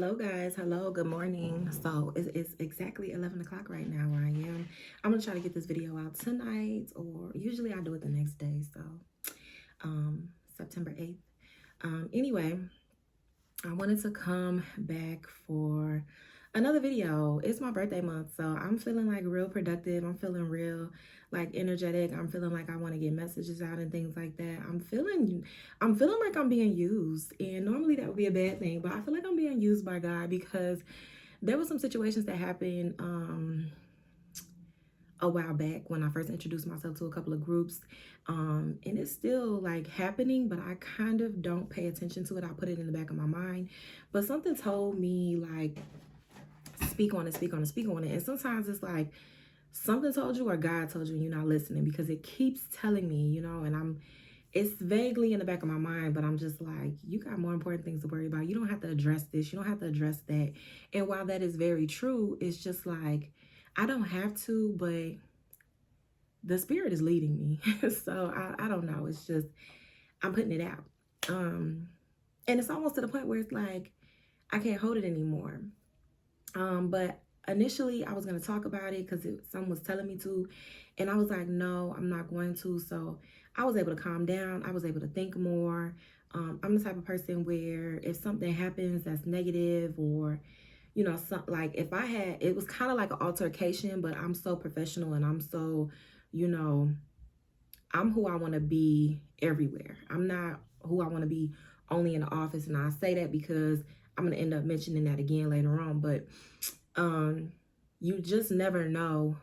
Hello guys, hello, good morning. So it's exactly 11 o'clock right now where I am. I'm gonna try to get this video out tonight, or usually I do it the next day. So September 8th. Anyway, I wanted to come back for another video. It's my birthday month, so I'm feeling like real productive. I'm feeling real like energetic. I'm feeling like I want to get messages out and things like that. I'm feeling like I'm being used, and normally that would be a bad thing, but I feel like I'm being used by God because there were some situations that happened a while back when I first introduced myself to a couple of groups, and it's still like happening, but I kind of don't pay attention to it. I put it in the back of my mind, but something told me like speak on it, speak on it, speak on it. And sometimes it's like something told you or God told you and you're not listening, because it keeps telling me, and it's vaguely in the back of my mind, but I'm just like, you got more important things to worry about. You don't have to address this. You don't have to address that. And while that is very true, it's just like, I don't have to, but the Spirit is leading me. So I don't know. It's just, I'm putting it out. And it's almost to the point where it's like, I can't hold it anymore. But initially I was going to talk about it because someone was telling me to, and I was like, no, I'm not going to. So I was able to calm down. I was able to think more. I'm the type of person where if something happens that's negative, or, like if it was kind of like an altercation, but I'm so professional and I'm so, I'm who I want to be everywhere. I'm not who I want to be only in the office. And I say that because I'm going to end up mentioning that again later on. But you just never know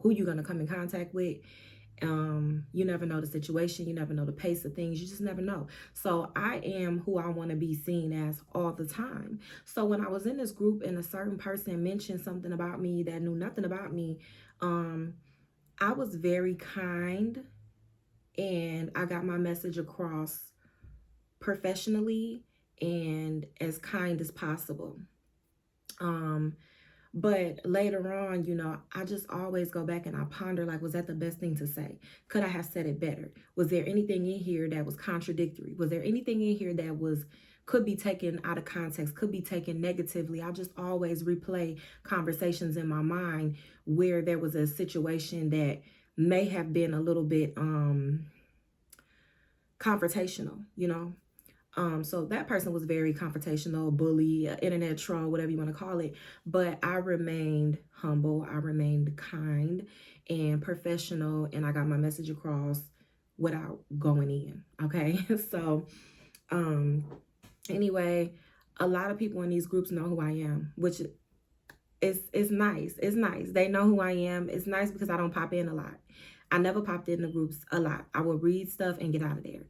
who you're going to come in contact with. You never know the situation. You never know the pace of things. You just never know. So I am who I want to be seen as all the time. So when I was in this group and a certain person mentioned something about me that knew nothing about me, I was very kind and I got my message across professionally and as kind as possible. But later on, I just always go back and I ponder, like, was that the best thing to say? Could I have said it better? Was there anything in here that was contradictory? Was there anything in here that could be taken out of context, could be taken negatively? I just always replay conversations in my mind where there was a situation that may have been a little bit confrontational, so that person was very confrontational, bully, internet troll, whatever you want to call it. But I remained humble. I remained kind and professional. And I got my message across without going in. Okay. So anyway, a lot of people in these groups know who I am, which is nice. It's nice. They know who I am. It's nice because I don't pop in a lot. I never popped in the groups a lot. I would read stuff and get out of there.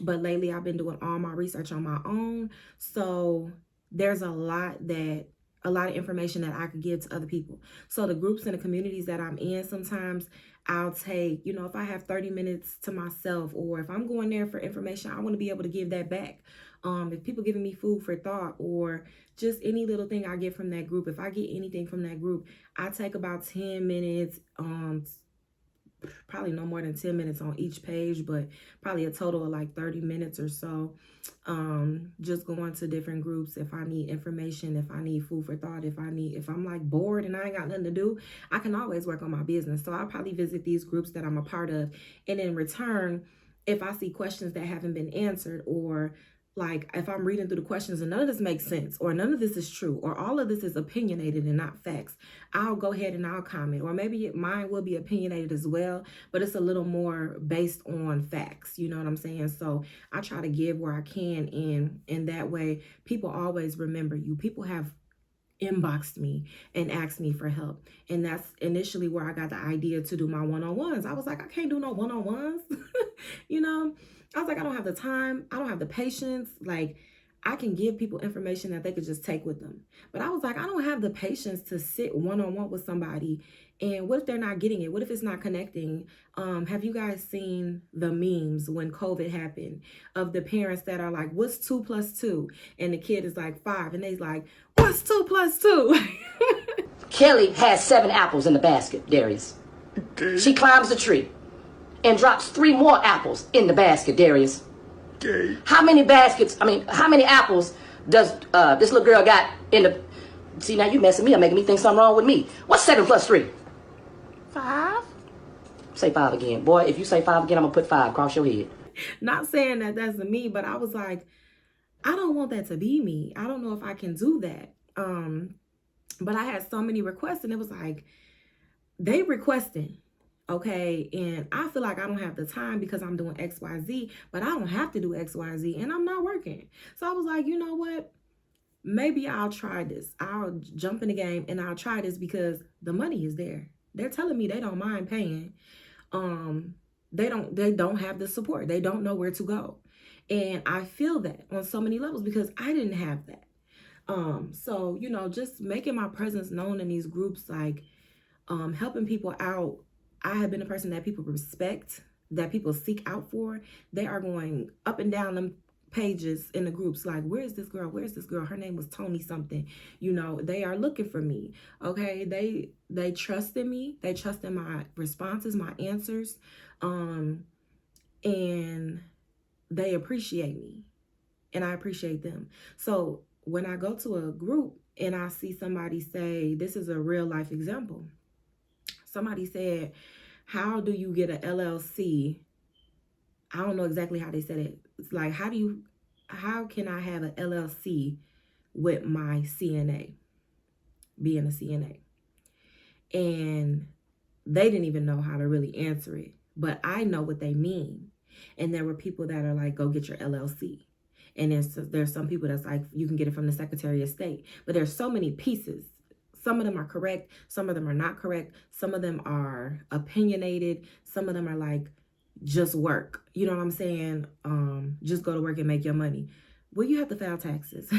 But lately I've been doing all my research on my own. So there's a lot of information that I could give to other people. So the groups and the communities that I'm in, sometimes I'll take, if I have 30 minutes to myself, or if I'm going there for information, I want to be able to give that back. If people giving me food for thought, or just any little thing I get from that group, if I get anything from that group, I take about 10 minutes, probably no more than 10 minutes on each page, but probably a total of like 30 minutes or so. Just going to different groups if I need information, if I need food for thought, if I'm like bored and I ain't got nothing to do, I can always work on my business. So I'll probably visit these groups that I'm a part of. And in return, if I see questions that haven't been answered, or like if I'm reading through the questions and none of this makes sense, or none of this is true, or all of this is opinionated and not facts, I'll go ahead and I'll comment. Or maybe mine will be opinionated as well, but it's a little more based on facts. You know what I'm saying? So I try to give where I can, and that way people always remember you. People have inboxed me and asked me for help. And that's initially where I got the idea to do my one-on-ones. I was like, I can't do no one-on-ones. I was like, I don't have the time. I don't have the patience. Like, I can give people information that they could just take with them. But I was like, I don't have the patience to sit one-on-one with somebody. And what if they're not getting it? What if it's not connecting? Have you guys seen the memes when COVID happened of the parents that are like, what's 2 + 2? And the kid is like 5. And they's like, what's 2 + 2? Kelly has 7 apples in the basket, Darius. Okay. She climbs the tree and drops 3 more apples in the basket, Darius. Okay. How many apples does this little girl got in the... See, now you messing me up, making me think something wrong with me. What's 7 plus 3? 5. Say 5 again. Boy, if you say 5 again, I'm going to put 5 across your head. Not saying that that's me, but I was like, I don't want that to be me. I don't know if I can do that. But I had so many requests, and it was like, they requesting, okay? And I feel like I don't have the time because I'm doing XYZ, but I don't have to do XYZ, and I'm not working. So I was like, you know what? Maybe I'll try this. I'll jump in the game, and I'll try this because the money is there. They're telling me they don't mind paying. They don't have the support. They don't know where to go. And I feel that on so many levels because I didn't have that. So, you know, just making my presence known in these groups, like helping people out. I have been a person that people respect, that people seek out for. They are going up and down them pages in the groups like, where's this girl? Where's this girl? Her name was Tony something. You know, they are looking for me. Okay. They trust in me. They trust in my responses, my answers. And they appreciate me, and I appreciate them. So when I go to a group and I see somebody say, this is a real life example. Somebody said, how do you get an LLC? I don't know exactly how they said it. It's like, how can I have an LLC with my CNA, being a CNA? And they didn't even know how to really answer it, but I know what they mean. And there were people that are like, go get your LLC. And there's some people that's like, you can get it from the Secretary of State. But there's so many pieces. Some of them are correct. Some of them are not correct. Some of them are opinionated. Some of them are like, just work. You know what I'm saying? Just go to work and make your money. Well, you have to file taxes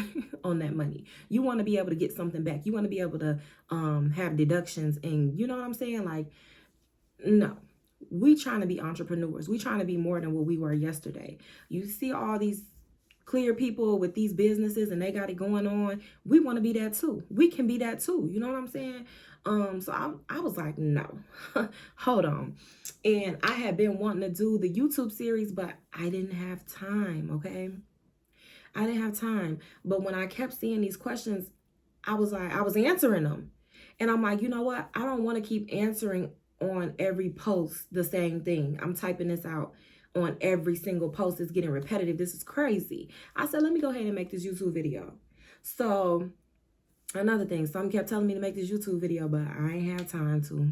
on that money. You want to be able to get something back. You want to be able to have deductions. And you know what I'm saying? Like, no. We trying to be entrepreneurs. We trying to be more than what we were yesterday. You see all these clear people with these businesses and they got it going on. We want to be that too. We can be that too. You know what I'm saying? So I was like, no, hold on. And I had been wanting to do the YouTube series, but I didn't have time. Okay. I didn't have time. But when I kept seeing these questions, I was like, I was answering them. And I'm like, you know what? I don't want to keep answering on every post the same thing. I'm typing this out on every single post. It's getting repetitive. This is crazy. I said, let me go ahead and make this YouTube video. So another thing, some kept telling me to make this YouTube video, but I ain't have time to.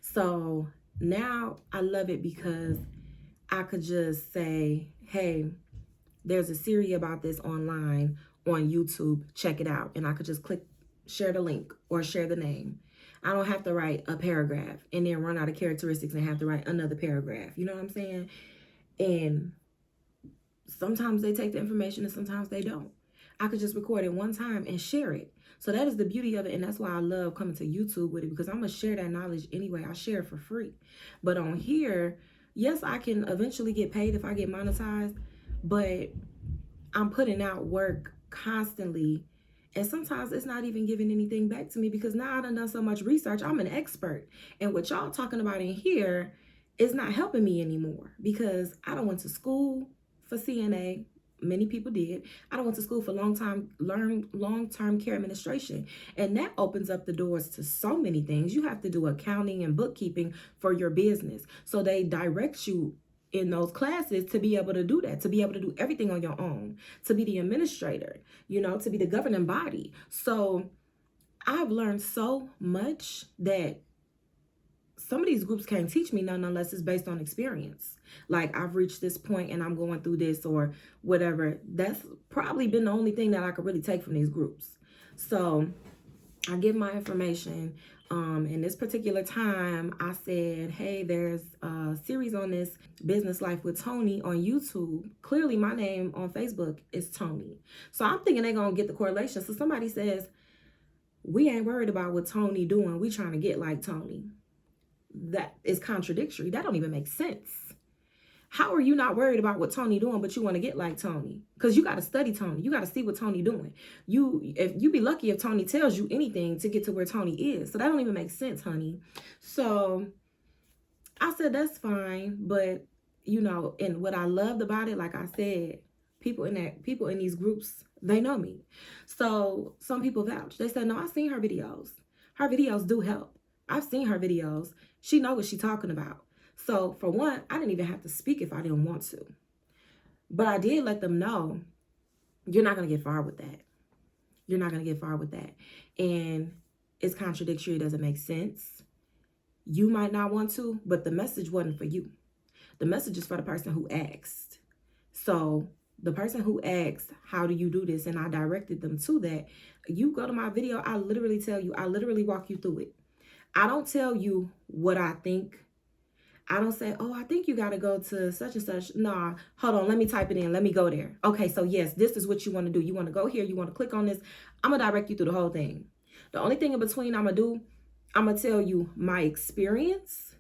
So now I love it because I could just say, hey, there's a series about this online on YouTube. Check it out. And I could just click share the link or share the name. I don't have to write a paragraph and then run out of characteristics and have to write another paragraph. You know what I'm saying? And sometimes they take the information and sometimes they don't. I could just record it one time and share it. So that is the beauty of it. And that's why I love coming to YouTube with it, because I'm going to share that knowledge anyway. I share it for free. But on here, yes, I can eventually get paid if I get monetized, but I'm putting out work constantly. And sometimes it's not even giving anything back to me because now I done so much research. I'm an expert. And what y'all talking about in here is not helping me anymore because I done went to school for CNA. Many people did. I done went to school for long-term care administration. And that opens up the doors to so many things. You have to do accounting and bookkeeping for your business. So they direct you in those classes to be able to do that, to be able to do everything on your own, to be the administrator, you know, to be the governing body. So I've learned so much that some of these groups can't teach me none unless it's based on experience. Like I've reached this point and I'm going through this or whatever. That's probably been the only thing that I could really take from these groups. So I give my information. In this particular time, I said, hey, there's a series on this Business Life with Tony on YouTube. Clearly, my name on Facebook is Tony. So I'm thinking they're going to get the correlation. So somebody says, we ain't worried about what Tony doing. We trying to get like Tony. That is contradictory. That don't even make sense. How are you not worried about what Tony doing, but you want to get like Tony? Because you got to study Tony. You got to see what Tony doing. If you be lucky if Tony tells you anything to get to where Tony is. So that don't even make sense, honey. So I said, that's fine. But, you know, and what I loved about it, like I said, People in these groups, they know me. So some people vouch. They said, no, I've seen her videos. Her videos do help. I've seen her videos. She know what she's talking about. So for one, I didn't even have to speak if I didn't want to. But I did let them know, you're not going to get far with that. You're not going to get far with that. And it's contradictory. It doesn't make sense. You might not want to, but the message wasn't for you. The message is for the person who asked. So the person who asked, how do you do this? And I directed them to that. You go to my video, I literally tell you, I literally walk you through it. I don't tell you what I think. I don't say, oh, I think you got to go to such and such. Nah, hold on, let me type it in. Let me go there. Okay, so yes, this is what you want to do. You want to go here. You want to click on this. I'm going to direct you through the whole thing. The only thing in between I'm going to do, I'm going to tell you my experience.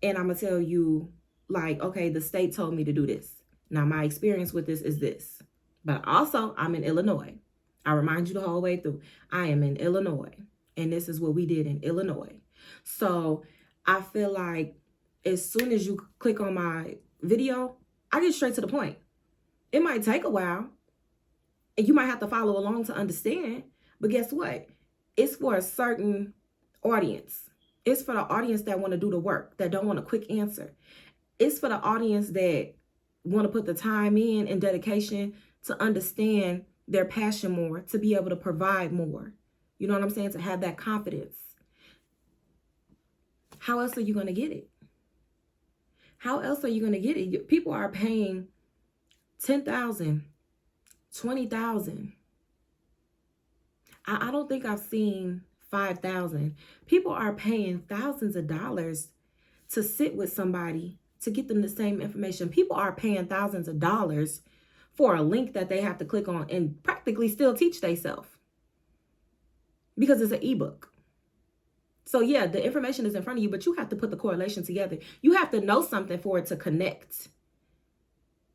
And I'm going to tell you, like, okay, the state told me to do this. Now, my experience with this is this. But also, I'm in Illinois. I remind you the whole way through. I am in Illinois. And this is what we did in Illinois. So I feel like as soon as you click on my video, I get straight to the point. It might take a while. And you might have to follow along to understand. But guess what? It's for a certain audience. It's for the audience that want to do the work, that don't want a quick answer. It's for the audience that want to put the time in and dedication to understand their passion more, to be able to provide more. You know what I'm saying? To have that confidence. How else are you going to get it? How else are you going to get it? People are paying $10,000, $20,000. I don't think I've seen $5,000. People are paying thousands of dollars to sit with somebody to get them the same information. People are paying thousands of dollars for a link that they have to click on and practically still teach themselves because it's an ebook. So yeah, the information is in front of you, but you have to put the correlation together. You have to know something for it to connect.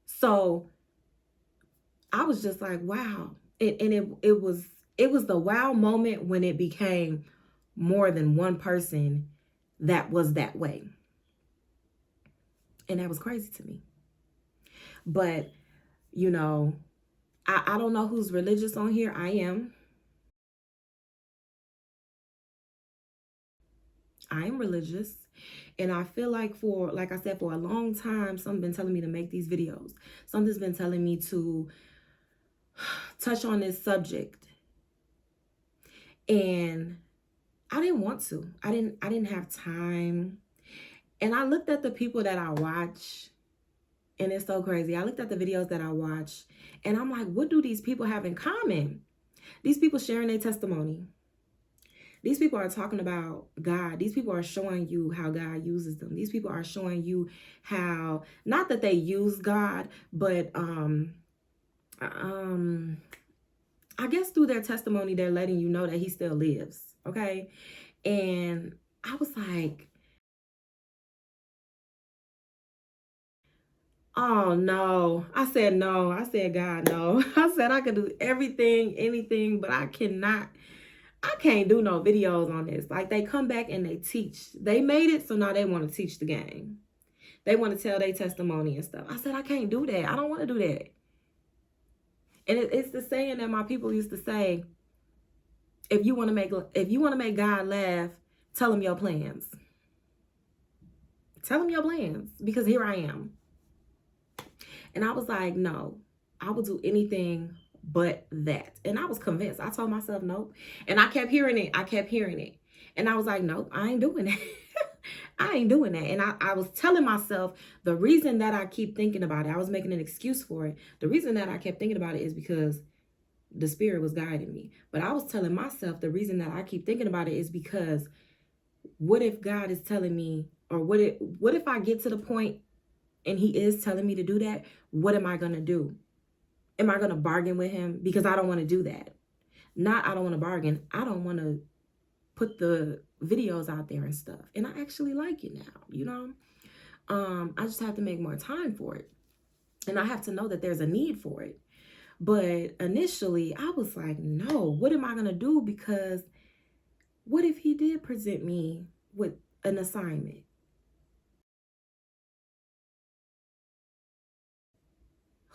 So I was just like, wow. And it was the wow moment when it became more than one person that was that way. And that was crazy to me. But, you know, I don't know who's religious on here. I am. I am religious. And I feel like like I said, for a long time, something's been telling me to make these videos. Something's been telling me to touch on this subject. And I didn't want to. I didn't have time. And I looked at the people that I watch, and it's so crazy. I looked at the videos that I watch, and I'm like, what do these people have in common? These people sharing their testimony. These people are talking about God. These people are showing you how God uses them. These people are showing you how, not that they use God, but I guess through their testimony, they're letting you know that he still lives. Okay. And I was like, oh no. I said no. I said, God, no. I said I could do everything, anything, but I can't do no videos on this. Like, they come back and they teach. They made it, so now they want to teach the game. They want to tell their testimony and stuff. I said, I can't do that. I don't want to do that. And it's the saying that my people used to say, if you want to make God laugh, tell him your plans. Tell him your plans, because here I am. And I was like, no, I will do anything but that. And I was convinced. I told myself, nope. And I kept hearing it. And I was like, nope, I ain't doing that. I ain't doing that. And I was telling myself the reason that I keep thinking about it, I was making an excuse for it. The reason that I kept thinking about it is because the spirit was guiding me. But I was telling myself the reason that I keep thinking about it is because what if God is telling me, or what if I get to the point and he is telling me to do that? What am I going to do? Am I going to bargain with him? Because I don't want to do that. Not I don't want to bargain. I don't want to put the videos out there and stuff. And I actually like it now, you know? I just have to make more time for it. And I have to know that there's a need for it. But initially, I was like, no, what am I going to do? Because what if he did present me with an assignment?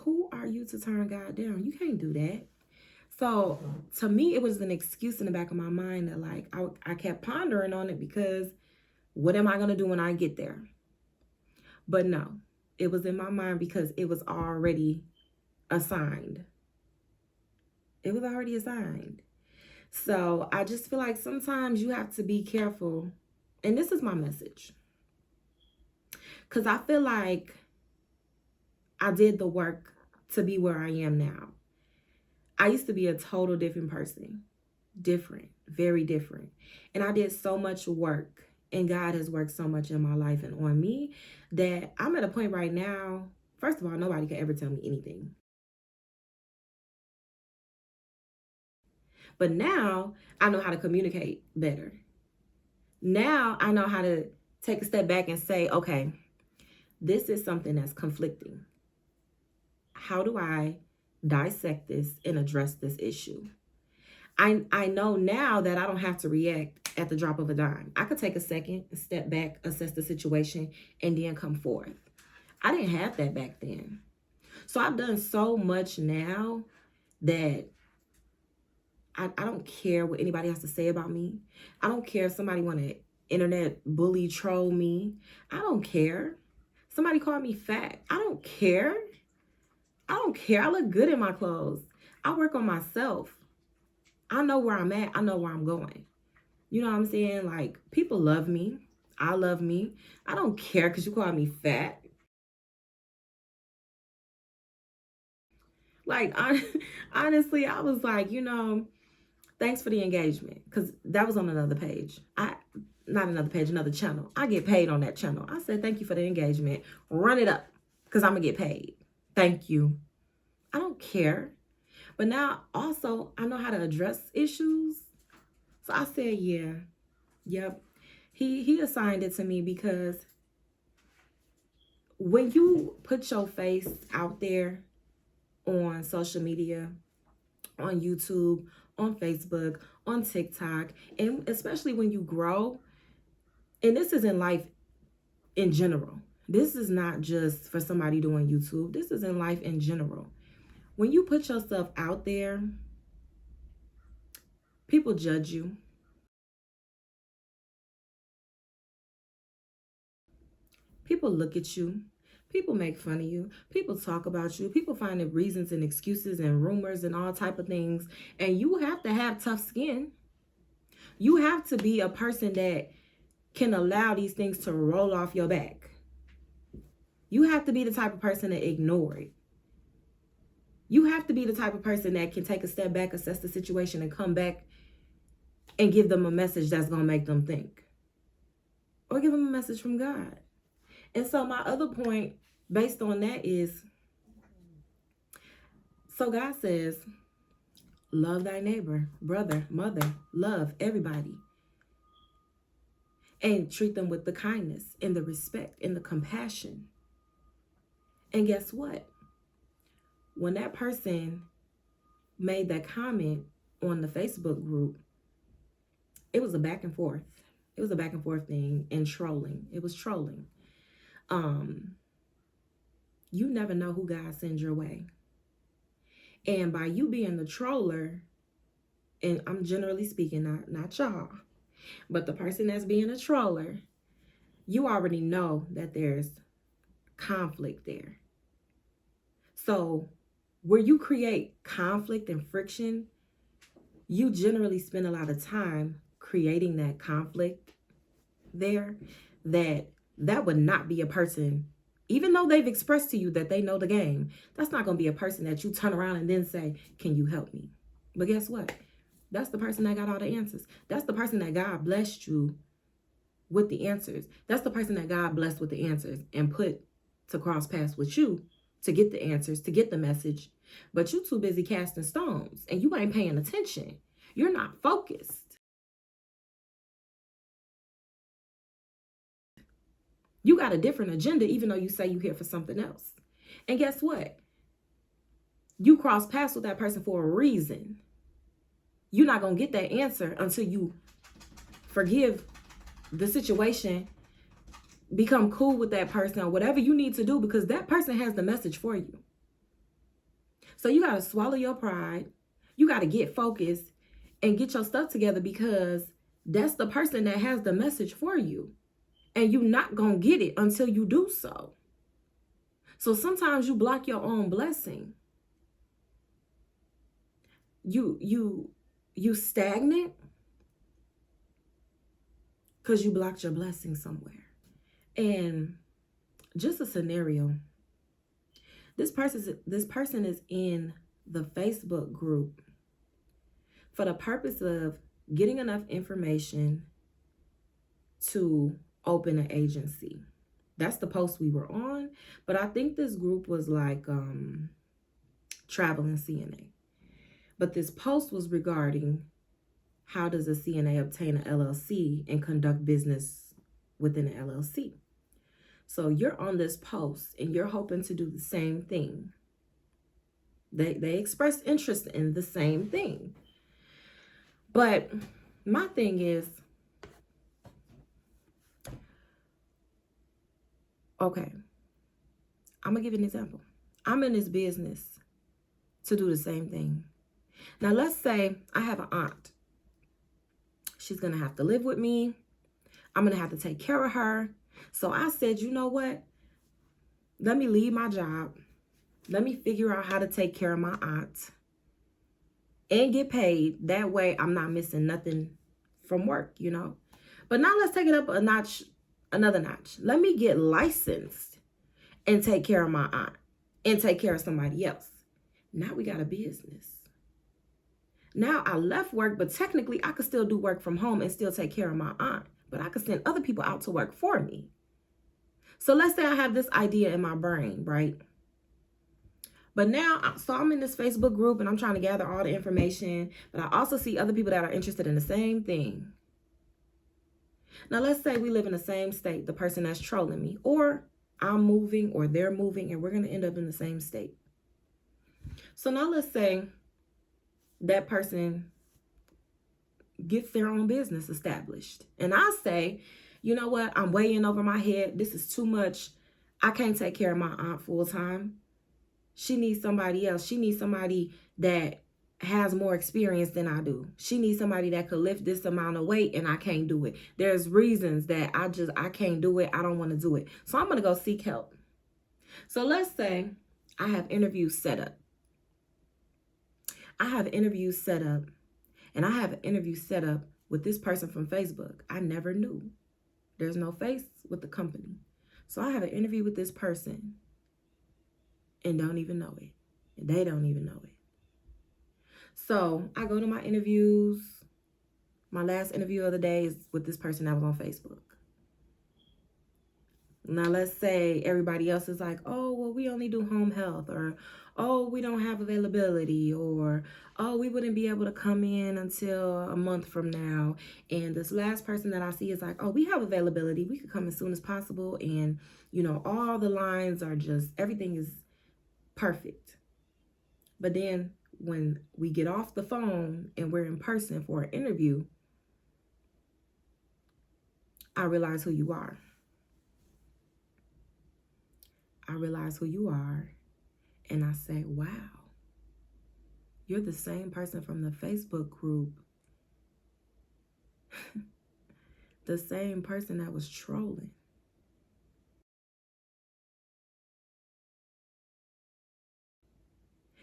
who are you to turn God down? You can't do that. So to me, it was an excuse in the back of my mind that like I kept pondering on it because what am I going to do when I get there? But no, it was in my mind because it was already assigned. It was already assigned. So I just feel like sometimes you have to be careful. And this is my message. Because I feel like I did the work to be where I am now. I used to be a total different person. Different. Very different. And I did so much work. And God has worked so much in my life and on me that I'm at a point right now. First of all, nobody can ever tell me anything. But now I know how to communicate better. Now I know how to take a step back and say, okay, this is something that's conflicting. How do I dissect this and address this issue? I know now that I don't have to react at the drop of a dime. I could take a second, step back, assess the situation, and then come forth. I didn't have that back then. So I've done so much now that I don't care what anybody has to say about me. I don't care if somebody want to internet bully troll me. I don't care. Somebody called me fat. I don't care. I don't care. I look good in my clothes. I work on myself. I know where I'm at. I know where I'm going. You know what I'm saying? Like, people love me. I love me. I don't care because you call me fat. Like, honestly, I was like, thanks for the engagement. Because that was on another page. Not another page, another channel. I get paid on that channel. I said, thank you for the engagement. Run it up because I'm going to get paid. Thank you. I don't care. But now also I know how to address issues. So I said, yep. He assigned it to me because when you put your face out there on social media, on YouTube, on Facebook, on TikTok, and especially when you grow, and this is in life in general. This is not just for somebody doing YouTube. This is in life in general. When you put yourself out there, people judge you. People look at you. People make fun of you. People talk about you. People find the reasons and excuses and rumors and all type of things. And you have to have tough skin. You have to be a person that can allow these things to roll off your back. You have to be the type of person to ignore it. You have to be the type of person that can take a step back, assess the situation, and come back and give them a message that's going to make them think. Or give them a message from God. And so my other point based on that is, so God says, love thy neighbor, brother, mother, love everybody. And treat them with the kindness and the respect and the compassion. And guess what? When that person made that comment on the Facebook group, it was a back and forth. It was a back and forth thing and trolling. It was trolling. You never know who God sends your way. And by you being the troller, and I'm generally speaking, not y'all, but the person that's being a troller, you already know that there's conflict there. So where you create conflict and friction, you generally spend a lot of time creating that conflict there, that would not be a person, even though they've expressed to you that they know the game, that's not going to be a person that you turn around and then say, can you help me? But guess what? That's the person that got all the answers. That's the person that God blessed you with the answers. That's the person that God blessed with the answers and put to cross paths with you to get the answers, to get the message. But you too busy casting stones and you ain't paying attention. You're not focused. You got a different agenda, even though you say you're here for something else. And guess what? You cross paths with that person for a reason. You're not going to get that answer until you forgive the situation, become cool with that person, or whatever you need to do, because that person has the message for you. So you got to swallow your pride. You got to get focused and get your stuff together, because that's the person that has the message for you. And you're not going to get it until you do so. So sometimes you block your own blessing. You stagnant because you blocked your blessing somewhere. And just a scenario. This person is in the Facebook group for the purpose of getting enough information to open an agency. That's the post we were on, but I think this group was like traveling CNA. But this post was regarding how does a CNA obtain an LLC and conduct business within an LLC. So you're on this post and you're hoping to do the same thing. They expressed interest in the same thing. But my thing is, okay, I'm going to give you an example. I'm in this business to do the same thing. Now, let's say I have an aunt. She's going to have to live with me. I'm going to have to take care of her. So I said, you know what? Let me leave my job. Let me figure out how to take care of my aunt and get paid. That way I'm not missing nothing from work, you know. But now let's take it up a notch, another notch. Let me get licensed and take care of my aunt and take care of somebody else. Now we got a business. Now I left work, but technically I could still do work from home and still take care of my aunt. But I could send other people out to work for me. So let's say I have this idea in my brain, right? But now, so I'm in this Facebook group and I'm trying to gather all the information, but I also see other people that are interested in the same thing. Now, let's say we live in the same state, the person that's trolling me, or I'm moving or they're moving and we're going to end up in the same state. So now let's say that person gets their own business established. And I say, you know what? I'm way in over my head. This is too much. I can't take care of my aunt full time. She needs somebody else. She needs somebody that has more experience than I do. She needs somebody that could lift this amount of weight and I can't do it. There's reasons that I can't do it. I don't want to do it. So I'm going to go seek help. So let's say I have interviews set up. I have interviews set up, and I have an interview set up with this person from Facebook. I never knew. There's no face with the company. So I have an interview with this person and don't even know it. They don't even know it. So I go to my interviews. My last interview of the day is with this person that was on Facebook. Now let's say everybody else is like, oh, well, we only do home health, or, oh, we don't have availability, or, oh, we wouldn't be able to come in until a month from now. And this last person that I see is like, oh, we have availability. We could come as soon as possible. And, you know, all the lines are just, everything is perfect. But then when we get off the phone and we're in person for an interview, I realize who you are. I realize who you are, and I say, wow, you're the same person from the Facebook group. The same person that was trolling.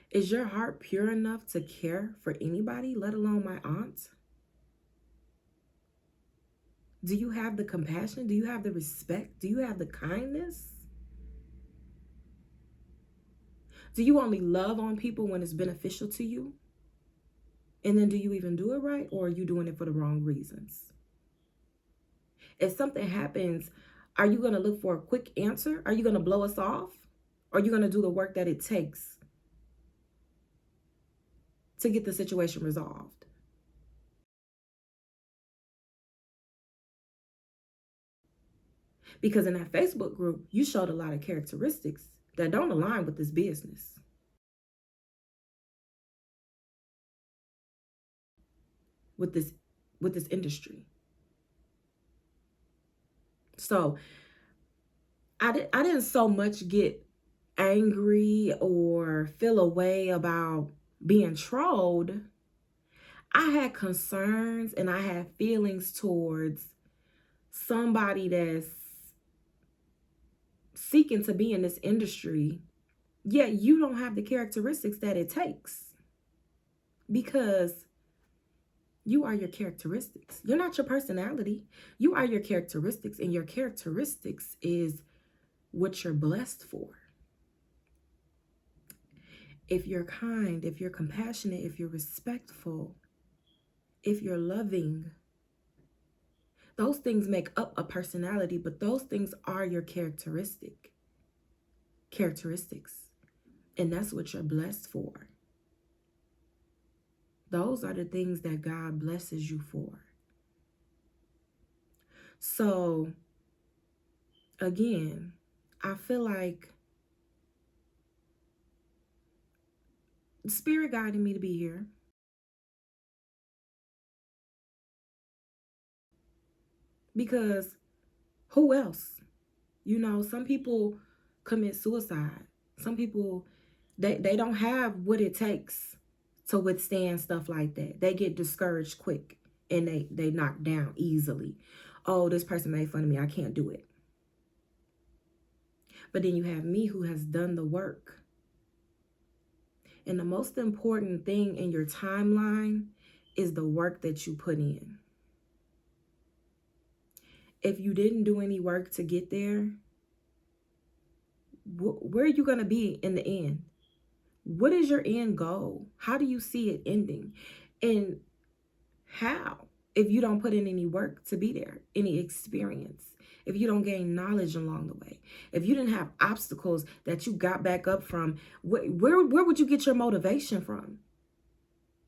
Is your heart pure enough to care for anybody, let alone my aunt? Do you have the compassion? Do you have the respect? Do you have the kindness? Do you only love on people when it's beneficial to you? And then do you even do it right, or are you doing it for the wrong reasons? If something happens, are you going to look for a quick answer? Are you going to blow us off? Or are you going to do the work that it takes to get the situation resolved? Because in that Facebook group, you showed a lot of characteristics that don't align with this business. With this industry. So I didn't so much get angry or feel a way about being trolled, I had concerns and I had feelings towards somebody that's seeking to be in this industry, yet you don't have the characteristics that it takes, because you are your characteristics. You're not your personality. You are your characteristics, and your characteristics is what you're blessed for. If you're kind, if you're compassionate, if you're respectful, if you're loving, those things make up a personality, but those things are your characteristics. And that's what you're blessed for. Those are the things that God blesses you for. So, again, I feel like Spirit guided me to be here. Because who else? You know, some people commit suicide. Some people, they don't have what it takes to withstand stuff like that. They get discouraged quick and they knock down easily. Oh, this person made fun of me. I can't do it. But then you have me, who has done the work. And the most important thing in your timeline is the work that you put in. If you didn't do any work to get there, where are you going to be in the end? What is your end goal? How do you see it ending? And how? If you don't put in any work to be there, any experience, if you don't gain knowledge along the way, if you didn't have obstacles that you got back up from, where would you get your motivation from?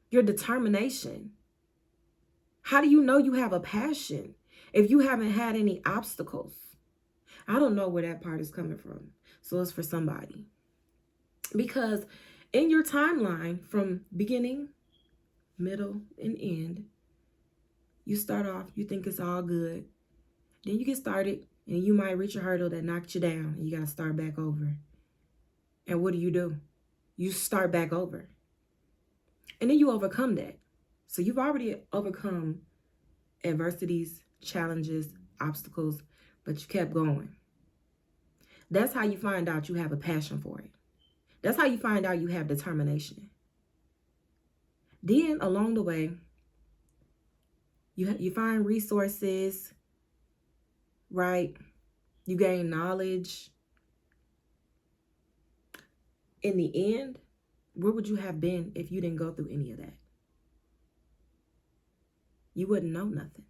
Your determination? How do you know you have a passion if you haven't had any obstacles? I don't know where that part is coming from. So it's for somebody. Because in your timeline, from beginning, middle, and end, you start off, you think it's all good. Then you get started, and you might reach a hurdle that knocked you down, and you got to start back over. And what do? You start back over. And then you overcome that. So you've already overcome adversities, challenges, obstacles, but you kept going. That's how you find out you have a passion for it. That's how you find out you have determination. Then along the way, you find resources, right? You gain knowledge. In the end, where would you have been if you didn't go through any of that? You wouldn't know nothing.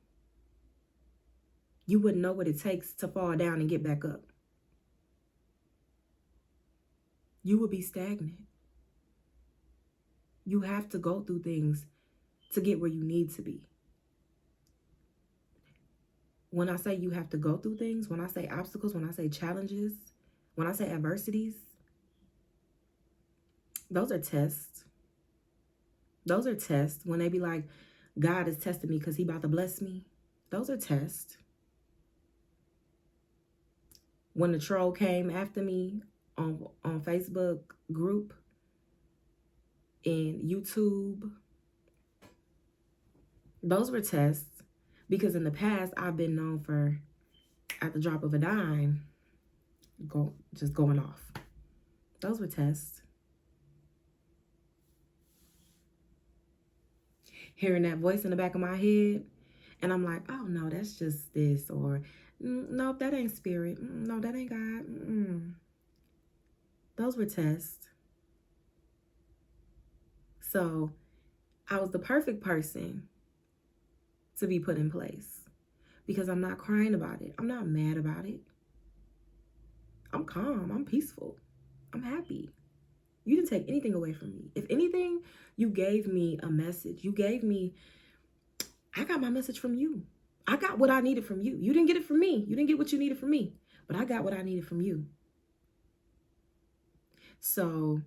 You wouldn't know what it takes to fall down and get back up. You would be stagnant. You have to go through things to get where you need to be. When I say you have to go through things, when I say obstacles, when I say challenges, when I say adversities, those are tests. Those are tests. When they be like, God is testing me because he about to bless me. Those are tests. When the troll came after me on Facebook group, and YouTube, those were tests. Because in the past, I've been known for, at the drop of a dime, just going off. Those were tests. Hearing that voice in the back of my head, and I'm like, oh no, that's just this, or no, that ain't spirit. No, that ain't God. Those were tests. So I was the perfect person to be put in place, because I'm not crying about it. I'm not mad about it. I'm calm. I'm peaceful. I'm happy. You didn't take anything away from me. If anything, you gave me a message. I got my message from you. I got what I needed from you. You didn't get it from me. You didn't get what you needed from me. But I got what I needed from you. So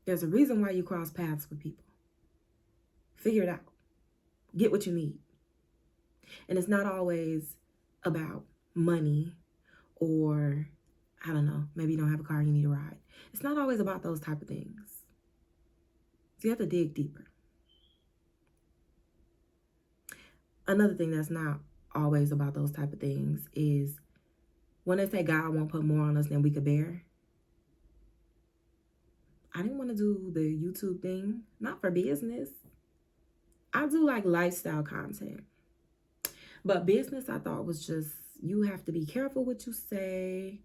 there's a reason why you cross paths with people. Figure it out. Get what you need. And it's not always about money or I don't know, maybe you don't have a car, you need a ride. It's not always about those type of things. So you have to dig deeper. Another thing that's not always about those type of things is when they say God won't put more on us than we could bear. I didn't want to do the YouTube thing, not for business. I do like lifestyle content. But business, I thought, was just, you have to be careful what you say.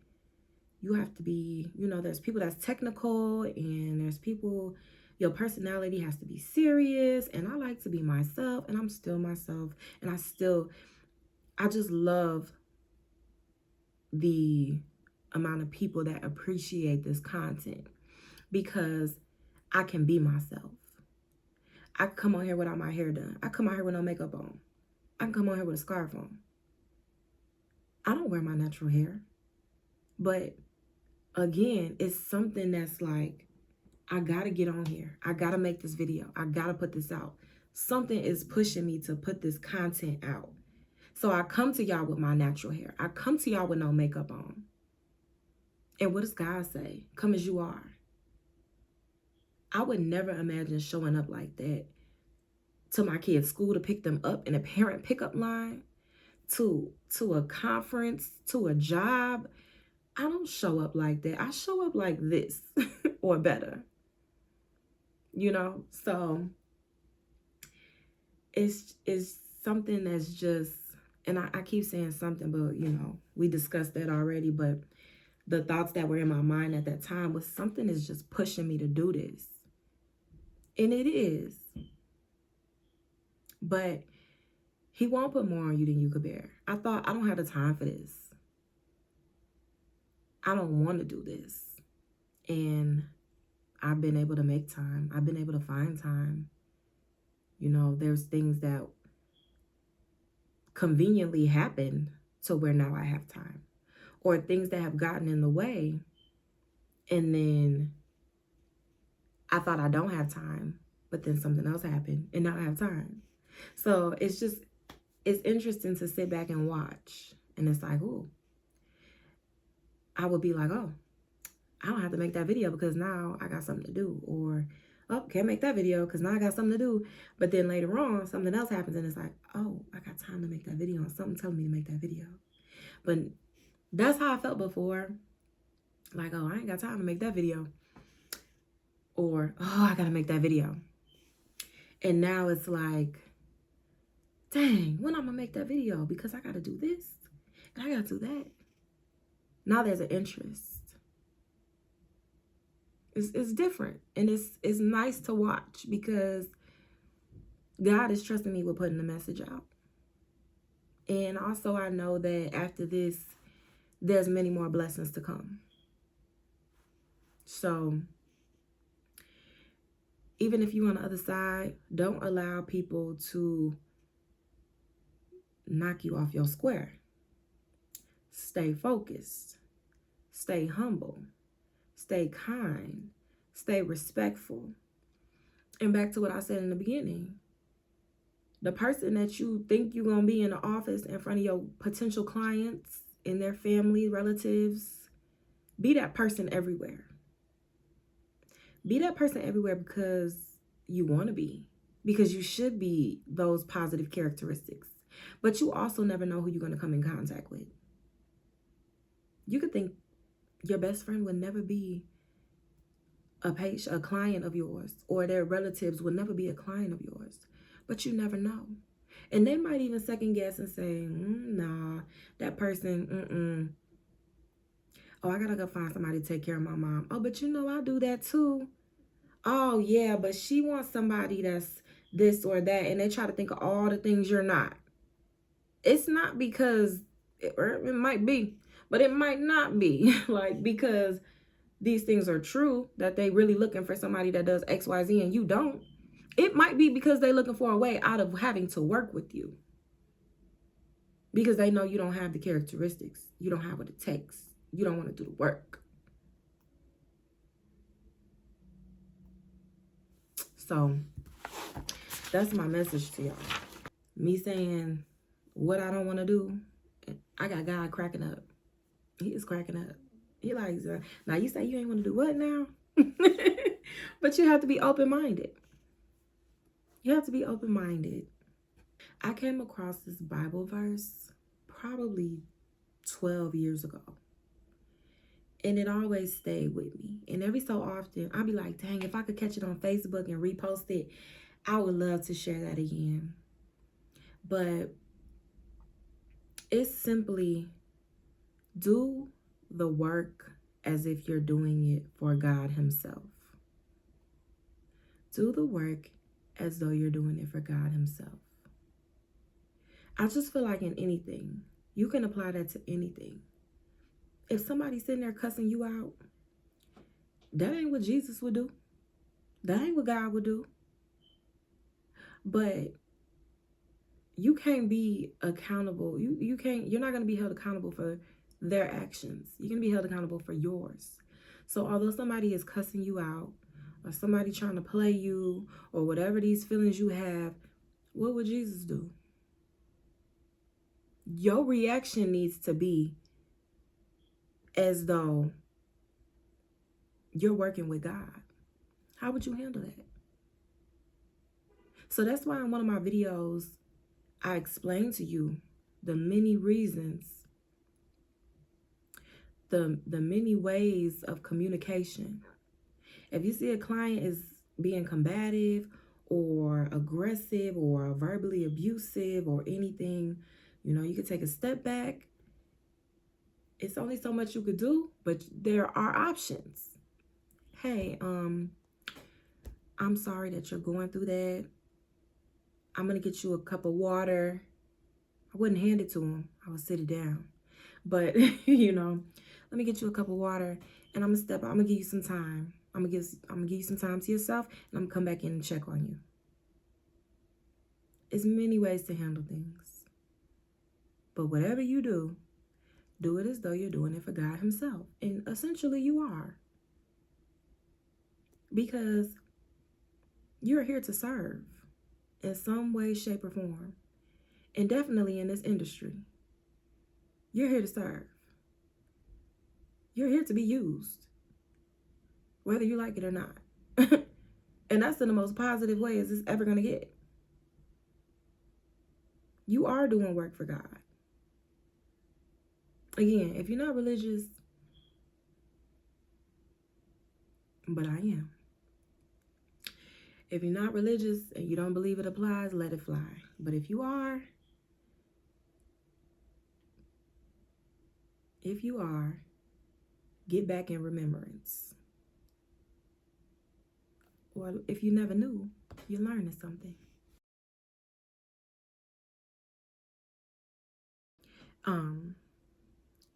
You have to be, there's people that's technical, and there's people, your personality has to be serious. And I like to be myself, and I'm still myself. And I just love the amount of people that appreciate this content, because I can be myself. I can come on here without my hair done. I come on here with no makeup on. I can come on here with a scarf on. I don't wear my natural hair. But again, it's something that's like, I gotta get on here. I gotta make this video. I gotta put this out. Something is pushing me to put this content out. So I come to y'all with my natural hair. I come to y'all with no makeup on. And what does God say? Come as you are. I would never imagine showing up like that to my kids' school to pick them up in a parent pickup line, to a conference, to a job. I don't show up like that. I show up like this or better. So it's something that's just, and I keep saying something, but we discussed that already, but the thoughts that were in my mind at that time was something is just pushing me to do this. And it is. But he won't put more on you than you could bear. I thought, I don't have the time for this. I don't want to do this. And I've been able to make time. I've been able to find time. There's things that conveniently happen to where now I have time. Or things that have gotten in the way. And then I thought I don't have time. But then something else happened. And now I have time. So it's interesting to sit back and watch. And it's like, oh, I would be like, oh, I don't have to make that video because now I got something to do. Or, oh, can't make that video because now I got something to do. But then later on, something else happens and it's like, oh, I got time to make that video. Something telling me to make that video. But that's how I felt before. Like, oh, I ain't got time to make that video. Or, oh, I got to make that video. And now it's like, dang, when I'm going to make that video? Because I got to do this and I got to do that. Now there's an interest. It's different. And it's nice to watch because God is trusting me with putting the message out. And also I know that after this, there's many more blessings to come. So even if you're on the other side, don't allow people to knock you off your square. Stay focused. Stay humble. Stay kind. Stay respectful. And back to what I said in the beginning. The person that you think you're going to be in the office in front of your potential clients and their family, relatives, be that person everywhere. Be that person everywhere because you want to be. Because you should be those positive characteristics. But you also never know who you're going to come in contact with. You could think your best friend would never be a client of yours, or their relatives would never be a client of yours, but you never know. And they might even second guess and say, nah, that person, oh, I gotta go find somebody to take care of my mom. Oh, but I do that too. Oh, yeah, but she wants somebody that's this or that, and they try to think of all the things you're not. It's not because, or it might be, but it might not be, like, because these things are true, that they really looking for somebody that does X, Y, Z, and you don't. It might be because they looking for a way out of having to work with you. Because they know you don't have the characteristics. You don't have what it takes. You don't want to do the work. So that's my message to y'all. Me saying what I don't want to do, I got God cracking up. He is cracking up. He like, now you say you ain't want to do what now? But you have to be open-minded. You have to be open-minded. I came across this Bible verse probably 12 years ago. And it always stayed with me. And every so often, I'll be like, dang, if I could catch it on Facebook and repost it, I would love to share that again. But it's simply, do the work as if you're doing it for God himself. Do the work as though you're doing it for God himself. I just feel like in anything, you can apply that to anything. If somebody's sitting there cussing you out, that ain't what Jesus would do. That ain't what God would do. But you can't be accountable. You're not going to be held accountable for their actions. You're going to be held accountable for yours. So although somebody is cussing you out, or somebody trying to play you, or whatever these feelings you have, what would Jesus do? Your reaction needs to be as though you're working with God. How would you handle that? So that's why in one of my videos, I explained to you the many reasons, the many ways of communication. If you see a client is being combative or aggressive or verbally abusive or anything, you know, you could take a step back. It's only so much you could do, but there are options. Hey, I'm sorry that you're going through that. I'm going to get you a cup of water. I wouldn't hand it to him. I would sit it down. But, you know, let me get you a cup of water and I'm going to give you some time. I'm going to give you some time to yourself and I'm going to come back in and check on you. There's many ways to handle things. But whatever you do it as though you're doing it for God himself. And essentially you are. Because you're here to serve in some way, shape, or form. And definitely in this industry. You're here to serve. You're here to be used. Whether you like it or not. And that's in the most positive way as it's ever going to get. You are doing work for God. Again, if you're not religious, but I am. If you're not religious and you don't believe it applies, let it fly. But if you are, get back in remembrance. Or if you never knew, you're learning something.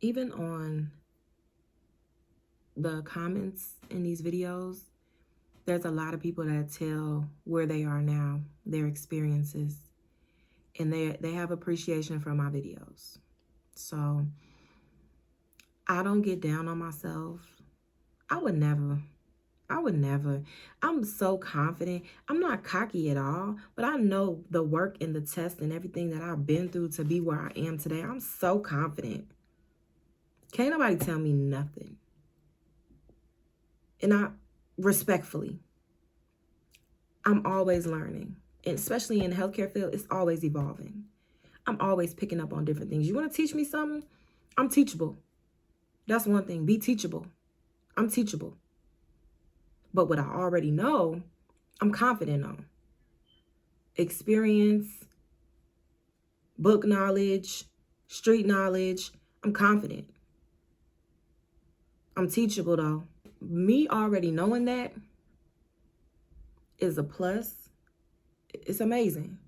Even on the comments in these videos, there's a lot of people that tell where they are now, their experiences, and they have appreciation for my videos. So I don't get down on myself. I would never. I'm so confident. I'm not cocky at all, but I know the work and the test and everything that I've been through to be where I am today. I'm so confident. Can't nobody tell me nothing. And respectfully, I'm always learning. And especially in the healthcare field, it's always evolving. I'm always picking up on different things. You want to teach me something? I'm teachable. That's one thing. Be teachable. I'm teachable. But what I already know, I'm confident on. Experience, book knowledge, street knowledge, I'm confident. I'm teachable though. Me already knowing that is a plus. It's amazing.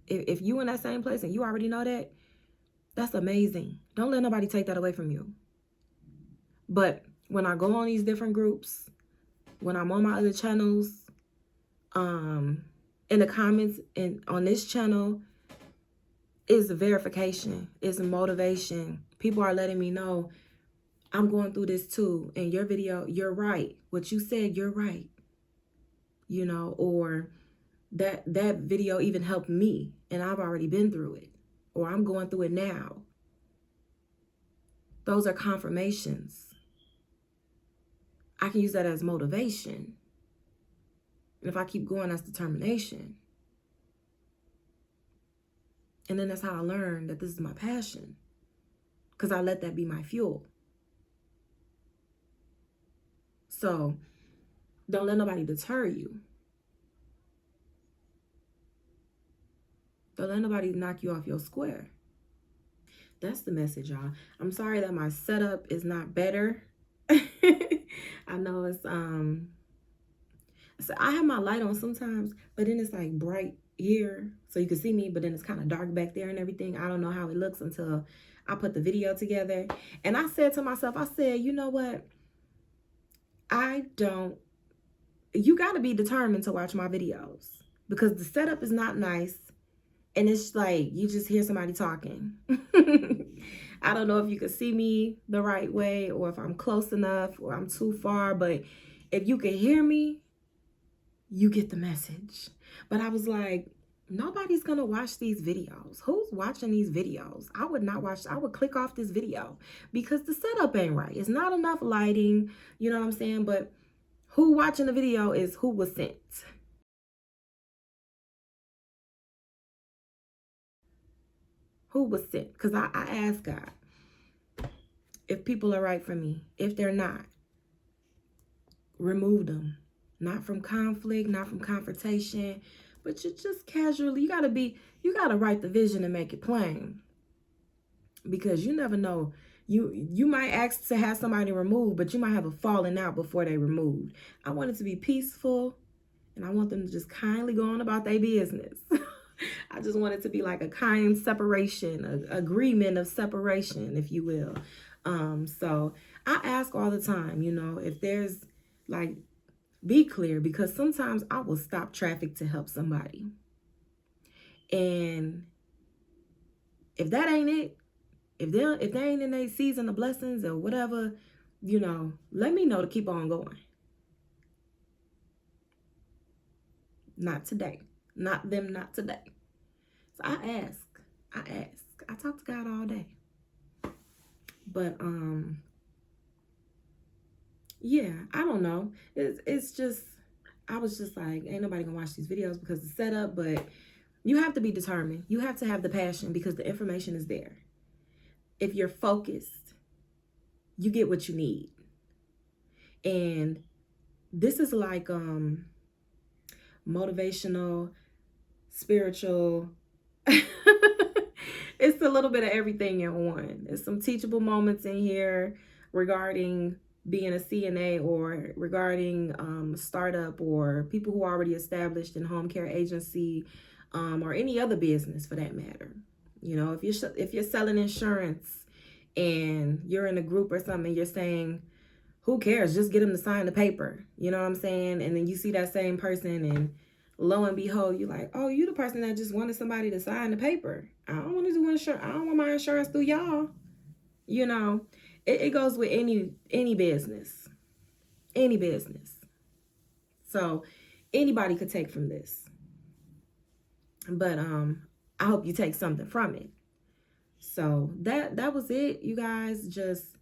If you in that same place and you already know that, that's amazing. Don't let nobody take that away from you. But when I go on these different groups, when I'm on my other channels, in the comments and on this channel, is verification, is motivation. People are letting me know I'm going through this too. And your video, you're right. What you said, you're right. You know, or that video even helped me and I've already been through it. Or I'm going through it now. Those are confirmations. I can use that as motivation. And if I keep going, that's determination. And then that's how I learned that this is my passion, because I let that be my fuel. So don't let nobody deter you. Don't let nobody knock you off your square. That's the message, y'all. I'm sorry that my setup is not better. I know it's so I have my light on sometimes, but then it's like bright here so you can see me, but then it's kind of dark back there and everything. I don't know how it looks until I put the video together. And I said to myself, I said, you know what? You got to be determined to watch my videos, because the setup is not nice. And it's like, you just hear somebody talking. I don't know if you can see me the right way, or if I'm close enough, or I'm too far. But if you can hear me, you get the message. But I was like, nobody's going to watch these videos. Who's watching these videos? I would not watch. I would click off this video because the setup ain't right. It's not enough lighting. You know what I'm saying? But who watching the video is who was sent. Who was sent? Because I asked God if people are right for me. If they're not, remove them. Not from conflict, not from confrontation, but you just casually, you gotta write the vision and make it plain. Because you never know. You might ask to have somebody removed, but you might have a falling out before they removed. I want it to be peaceful, and I want them to just kindly go on about their business. I just want it to be like a kind separation, an agreement of separation, if you will. So I ask all the time, you know, if there's like, be clear, because sometimes I will stop traffic to help somebody. And if that ain't it, if they ain't in their season of blessings or whatever, you know, let me know to keep on going. Not today. Not them, not today. So I ask. I talk to God all day. But yeah, I don't know. It's just, I was just like, ain't nobody gonna watch these videos because the setup, but you have to be determined. You have to have the passion, because the information is there. If you're focused, you get what you need. And this is like motivational, spiritual. It's a little bit of everything in one. There's some teachable moments in here regarding being a CNA, or regarding startup, or people who are already established in home care agency, or any other business for that matter. You know, if you're selling insurance and you're in a group or something, you're saying, who cares? Just get them to sign the paper. You know what I'm saying? And then you see that same person, and lo and behold, you're like, oh, you the person that just wanted somebody to sign the paper. I don't want to do insurance. I don't want my insurance through y'all. You know, it goes with any business. Any business. So anybody could take from this. But I hope you take something from it. So that was it, you guys. Just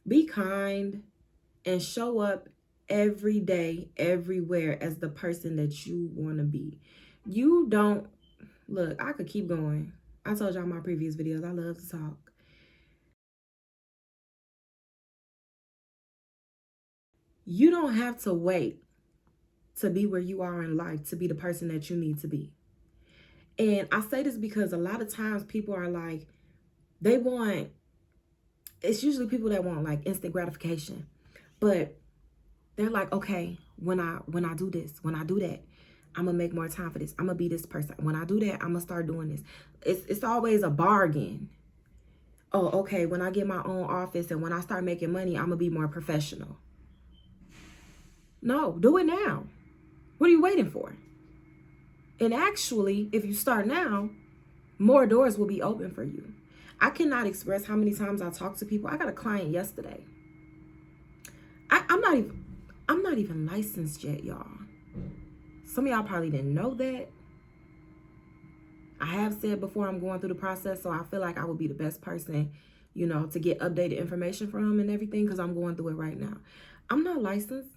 be kind and show up every day, everywhere, as the person that you want to be. You don't, look, I could keep going. I told y'all in my previous videos, I love to talk. You don't have to wait to be where you are in life to be the person that you need to be. And I say this because a lot of times people are like, it's usually people that want like instant gratification. But they're like, okay, when I do this, when I do that, I'm gonna make more time for this. I'm gonna be this person. When I do that, I'm gonna start doing this. It's always a bargain. Oh, okay, when I get my own office and when I start making money, I'm gonna be more professional. No, do it now. What are you waiting for? And actually, if you start now, more doors will be open for you. I cannot express how many times I talk to people. I got a client yesterday. I'm not even licensed yet, y'all. Some of y'all probably didn't know that. I have said before, I'm going through the process, so I feel like I would be the best person you know, to get updated information from him and everything, because I'm going through it right now. I'm not licensed,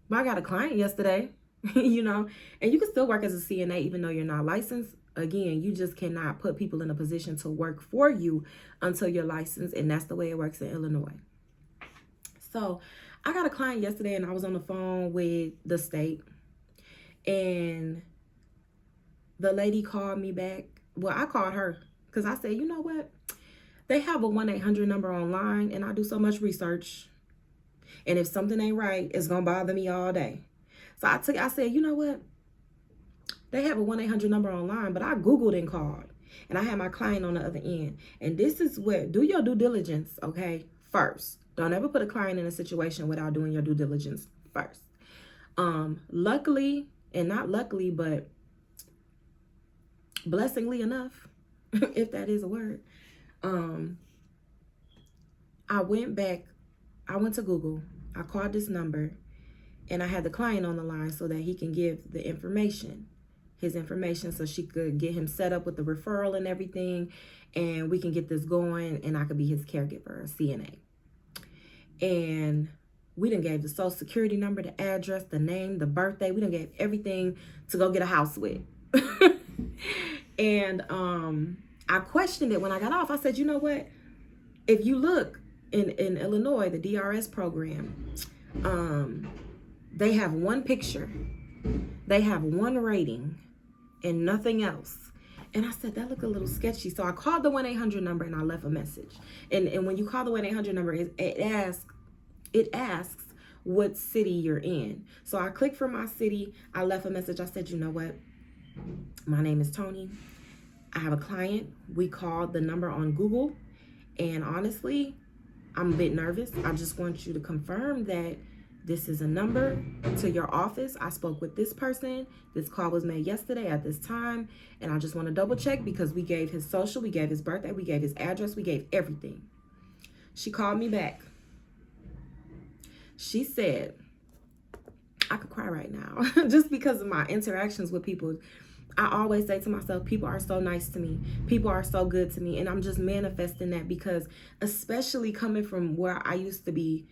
but I got a client yesterday, you know, and you can still work as a CNA even though you're not licensed. Again, you just cannot put people in a position to work for you until you're licensed, and that's the way it works in Illinois. So I got a client yesterday, and I was on the phone with the state, and the lady called me back. Well, I called her because I said, you know what? They have a 1-800 number online, and I do so much research. And if something ain't right, it's going to bother me all day. So I said, you know what? They have a 1-800 number online, but I Googled and called. And I had my client on the other end. And this is where, do your due diligence, okay, first. Don't ever put a client in a situation without doing your due diligence first. Luckily, and not luckily, but blessingly enough, if that is a word, I went to Google, I called this number, and I had the client on the line so that he can give the information, his information, so she could get him set up with the referral and everything, and we can get this going, and I could be his caregiver, a CNA. And we done gave the social security number, the address, the name, the birthday. We done gave everything to go get a house with. And I questioned it when I got off. I said, you know what? If you look in Illinois, the DRS program, they have one picture, they have one rating, and nothing else. And I said, that looked a little sketchy. So I called the 1-800 number and I left a message. And when you call the 1-800 number, it asks what city you're in. So I clicked for my city. I left a message. I said, you know what? My name is Tony. I have a client. We called the number on Google. And honestly, I'm a bit nervous. I just want you to confirm that this is a number to your office. I spoke with this person. This call was made yesterday at this time. And I just want to double check because we gave his social, we gave his birthday, we gave his address, we gave everything. She called me back. She said, I could cry right now just because of my interactions with people. I always say to myself, people are so nice to me. People are so good to me. And I'm just manifesting that because especially coming from where I used to be,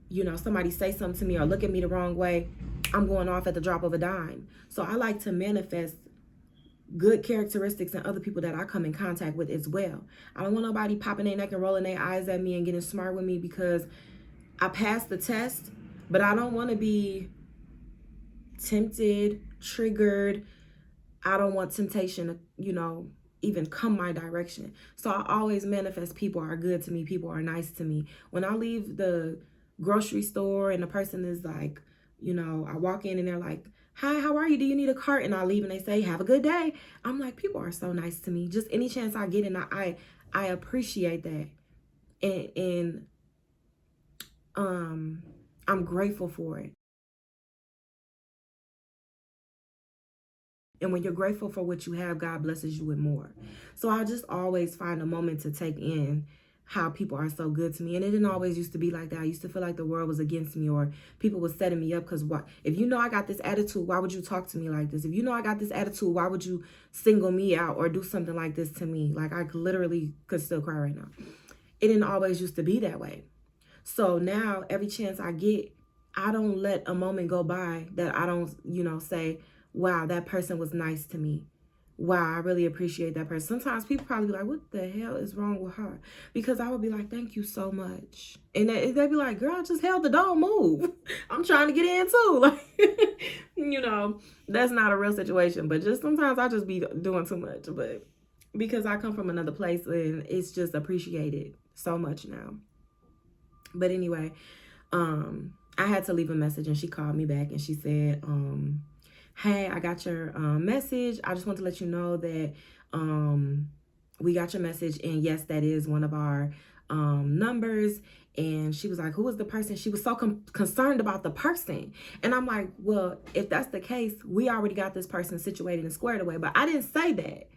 you know, somebody say something to me or look at me the wrong way, I'm going off at the drop of a dime. So I like to manifest good characteristics in other people that I come in contact with as well. I don't want nobody popping their neck and rolling their eyes at me and getting smart with me because I passed the test, but I don't want to be tempted, triggered. I don't want temptation to, you know, even come my direction. So I always manifest people are good to me. People are nice to me. When I leave the grocery store and the person is like, you know, I walk in and they're like, hi, how are you? Do you need a cart? And I leave and they say, have a good day. I'm like, people are so nice to me. Just any chance I get, and I appreciate that. And I'm grateful for it. And when you're grateful for what you have, God blesses you with more. So I just always find a moment to take in how people are so good to me. And it didn't always used to be like that. I used to feel like the world was against me or people was setting me up because what? If you know I got this attitude, why would you talk to me like this? If you know I got this attitude, why would you single me out or do something like this to me? Like I literally could still cry right now. It didn't always used to be that way. So now every chance I get, I don't let a moment go by that I don't, you know, say, wow, that person was nice to me. Wow, I really appreciate that person. Sometimes people probably be like, what the hell is wrong with her? Because I would be like, thank you so much. And they'd be like, girl, I just held the door, move. I'm trying to get in too. Like, you know, that's not a real situation. But just sometimes I just be doing too much. But because I come from another place and it's just appreciated so much now. But anyway, I had to leave a message and she called me back and she said, hey, I got your message. I just want to let you know that we got your message. And yes, that is one of our numbers. And she was like, who is the person? She was so concerned about the person. And I'm like, well, if that's the case, we already got this person situated and squared away. But I didn't say that.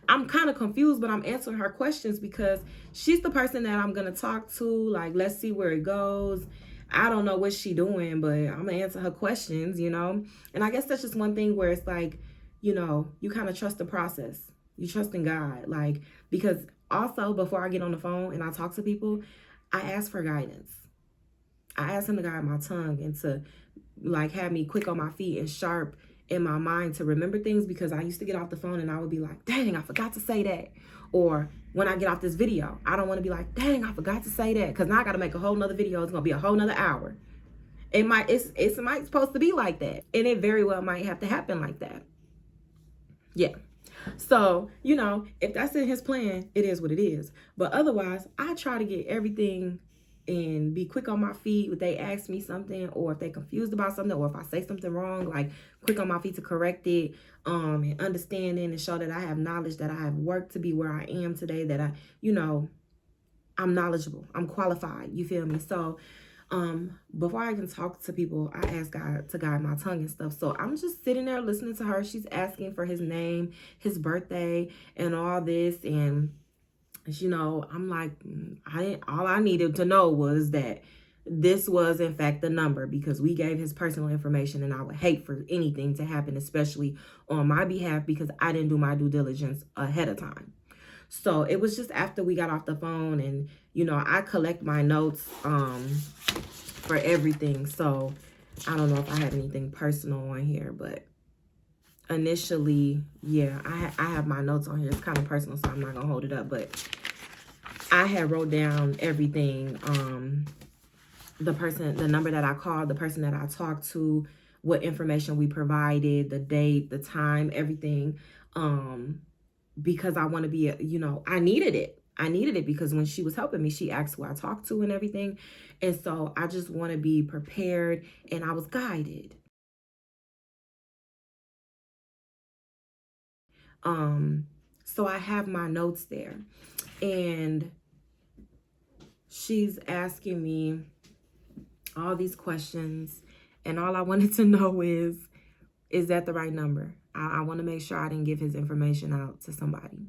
I'm kind of confused, but I'm answering her questions because she's the person that I'm going to talk to. Like, let's see where it goes. I don't know what she doing, but I'm going to answer her questions, you know. And I guess that's just one thing where it's like, you know, you kind of trust the process. You trust in God, like, because Also, before I get on the phone and I talk to people, I ask for guidance. I ask him to guide my tongue and to like have me quick on my feet and sharp in my mind to remember things, because I used to get off the phone and I would be like, dang, I forgot to say that. Or when I get off this video, I don't want to be like, dang, I forgot to say that, because now I got to make a whole nother video. It's going to be a whole nother hour. It might supposed to be like that. And it very well might have to happen like that. Yeah. So, you know, if that's in his plan, it is what it is. But otherwise, I try to get everything and be quick on my feet if they ask me something, or if they confused about something, or if I say something wrong, like quick on my feet to correct it, and understanding and show that I have knowledge, that I have worked to be where I am today, that I, you know, I'm knowledgeable, I'm qualified, you feel me? So before I even talk to people, I ask God to guide my tongue and stuff. So I'm just sitting there listening to her. She's asking for his name, his birthday, and all this. And, you know, I'm like, all I needed to know was that this was in fact the number, because we gave his personal information, and I would hate for anything to happen, especially on my behalf, because I didn't do my due diligence ahead of time. So it was just after we got off the phone, and, you know, I collect my notes for everything. So I don't know if I have anything personal on here, but initially, yeah, I have my notes on here. It's kind of personal, so I'm not gonna hold it up, but I had wrote down everything, the number that I called, the person that I talked to, what information we provided, the date, the time, everything, because I want to be, you know, I needed it. I needed it because when she was helping me, she asked who I talked to and everything. And so I just want to be prepared, and I was guided. So I have my notes there, and she's asking me all these questions, and all I wanted to know is that the right number? I want to make sure I didn't give his information out to somebody.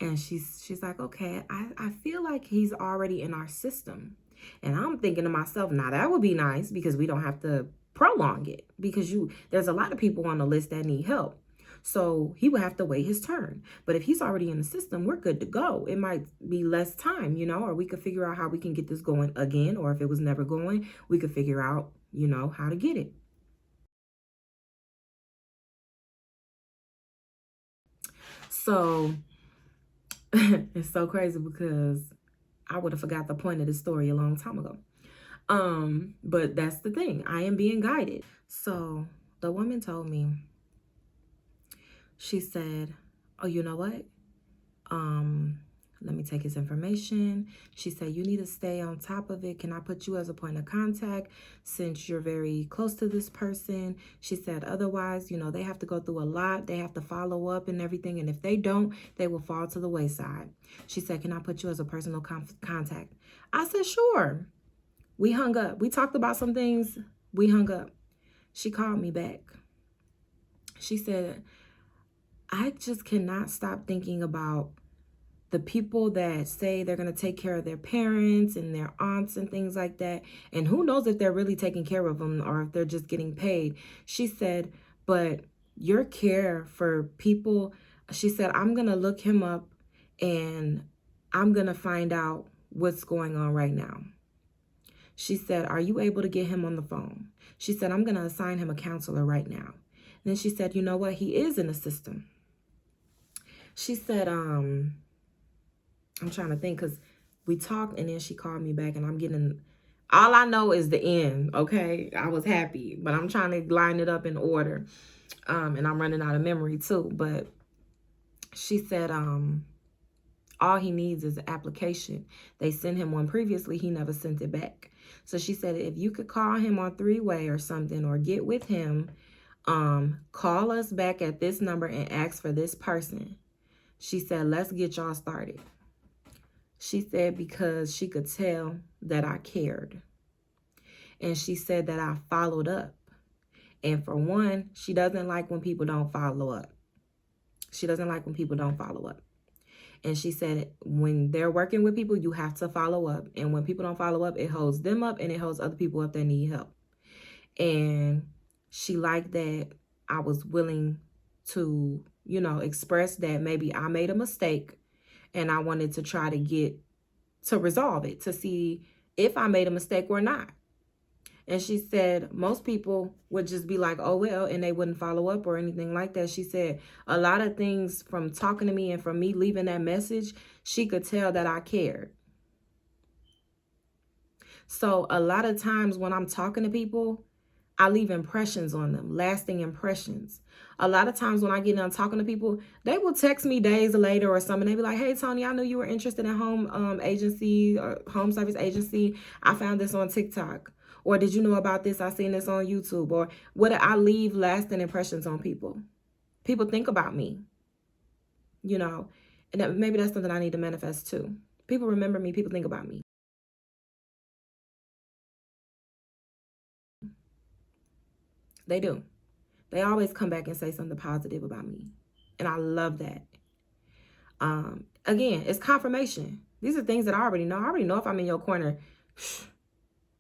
And she's like, okay, I feel like he's already in our system. And I'm thinking to myself, now that would be nice, because we don't have to prolong it, because there's a lot of people on the list that need help. So he would have to wait his turn. But if he's already in the system, we're good to go. It might be less time, you know, or we could figure out how we can get this going again. Or if it was never going, we could figure out, you know, how to get it. So it's so crazy, because I would have forgot the point of the story a long time ago. But that's the thing. I am being guided. So the woman told me, she said, oh, you know what? Let me take his information. She said, you need to stay on top of it. Can I put you as a point of contact, since you're very close to this person? She said, otherwise, you know, they have to go through a lot. They have to follow up and everything. And if they don't, they will fall to the wayside. She said, can I put you as a personal contact? I said, sure. We hung up. We talked about some things. We hung up. She called me back. She said, I just cannot stop thinking about the people that say they're going to take care of their parents and their aunts and things like that. And who knows if they're really taking care of them or if they're just getting paid. She said, but your care for people, she said, I'm going to look him up and I'm going to find out what's going on right now. She said, are you able to get him on the phone? She said, I'm going to assign him a counselor right now. And then she said, you know what? He is in the system. She said, I'm trying to think, because we talked and then she called me back, and I'm getting, all I know is the end, okay? I was happy, but I'm trying to line it up in order. And I'm running out of memory too. But she said, all he needs is an application. They sent him one previously. He never sent it back. So she said, if you could call him on three-way or something, or get with him, call us back at this number and ask for this person. She said, let's get y'all started. She said, because she could tell that I cared. And she said that I followed up. And for one, she doesn't like when people don't follow up. She doesn't like when people don't follow up. And she said, when they're working with people, you have to follow up. And when people don't follow up, it holds them up and it holds other people up that need help. And she liked that I was willing to, you know, express that maybe I made a mistake And I wanted to try to resolve it, to see if I made a mistake or not. And she said most people would just be like, oh, well, and they wouldn't follow up or anything like that. She said a lot of things from talking to me and from me leaving that message, she could tell that I cared. So a lot of times when I'm talking to people, I leave impressions on them, lasting impressions. A lot of times when I get done talking to people, they will text me days later or something. They be like, hey, Tony, I knew you were interested in home agency or home service agency. I found this on TikTok. Or did you know about this? I seen this on YouTube. Or what? I leave lasting impressions on people. People think about me, and maybe that's something I need to manifest too. People remember me. People think about me. They do. They always come back and say something positive about me. And I love that. Again, it's confirmation. These are things that I already know. I already know if I'm in your corner.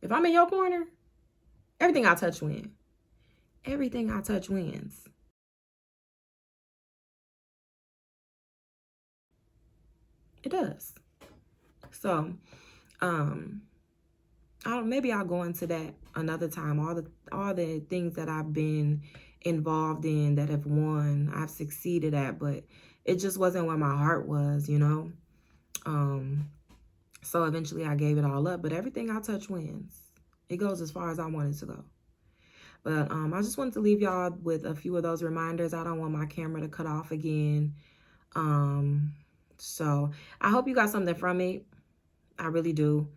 If I'm in your corner, everything I touch wins. Everything I touch wins. It does. So, maybe I'll go into that another time. All the things that I've been involved in that have won, I've succeeded at, but it just wasn't where my heart was, So eventually I gave it all up, but everything I touch wins. It goes as far as I want it to go. But I just wanted to leave y'all with a few of those reminders. I don't want my camera to cut off again. So I hope you got something from it. I really do.